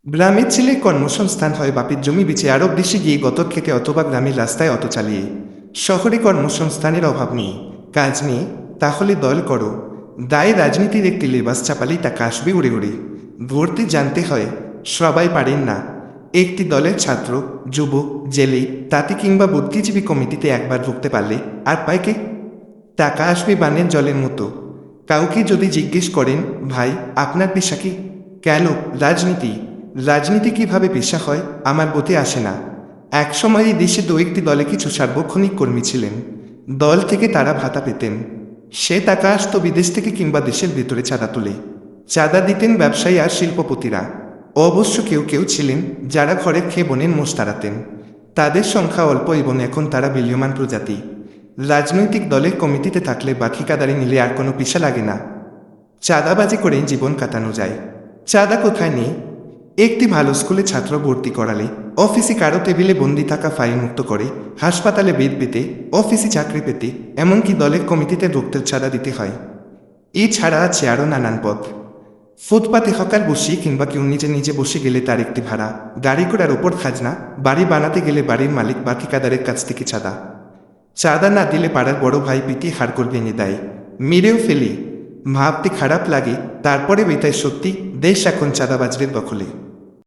গ্রামের ছেলে কর্মসংস্থান হয় বাপের জমি বেচে আরব দেশে গিয়ে গতর খেতে অথবা গ্রামের রাস্তায় অটো চালিয়ে। শহরে কর্মসংস্থানের অভাব নেই, কাজ নেই, তাহলে দল করো। দায় রাজনীতির একটি লেবাস চাপালেই টাকা আসবে উড়ে উড়ে। ভর্তি জানতে হয়, সবাই পারেন না। একটি দলের ছাত্র, যুবক, জেলে, তাঁতি কিংবা বুদ্ধিজীবী কমিটিতে একবার ঢুকতে পারলে আর পায় কে? টাকা আসবে বানের জলের মতো। কাউকে যদি জিজ্ঞেস করেন, ভাই আপনার পেশা কি? কেন? রাজনীতি। রাজনীতি কিভাবে পেশা হয় আমার বোধে আসে না। একসময় এই দেশে দু একটি দলে কিছু সার্বক্ষণিক কর্মী ছিলেন। দল থেকে তারা ভাতা পেতেন। সে টাকা আসতো বিদেশ থেকে কিংবা দেশের ভেতরে চাঁদা তুলে। চাঁদা দিতেন ব্যবসায়ী আর শিল্পপতিরা। অবশ্য কেউ কেউ ছিলেন যারা ঘরে খেয়ে বনের মোষ তাড়াতেন। তাদের সংখ্যা অল্প এবং এখন তারা বিলীয়মান প্রজাতি। রাজনৈতিক দলের কমিটিতে থাকলে বা ঠিকাদারি নিলে আর কোনো পেশা লাগে না। চাঁদাবাজি করে জীবন কাটানো যায়। চাঁদা কোথায় নেই? একটি ভালো স্কুলে ছাত্র ভর্তি করালে, অফিসে কারো টেবিলে বন্দি থাকা ফাইল মুক্ত করে, হাসপাতালে বেড পেতে, অফিসে চাকরি পেতে, এমনকি দলের কমিটিতে ঢুকতে চাঁদা দিতে হয়। এছাড়া আছে আরও নানান পথ। ফুটপাতে হকার বসিয়ে কিংবা কেউ নিজে নিজে বসে গেলে তার একটি ভাড়া, গাড়ি ঘোড়ার ওপর খাজনা, বাড়ি বানাতে গেলে বাড়ির মালিক বা ঠিকাদারের কাছ থেকে চাঁদা। চাঁদা না দিলে পাড়ার বড় ভাই পিটিয়ে হাড়গোড় ভেঙে দেয়, মেরেও ফেলি। ভাবতে খারাপ লাগে, তারপরে বেতায় সত্যি দেশ এখন চাঁদাবাজদের দখলে।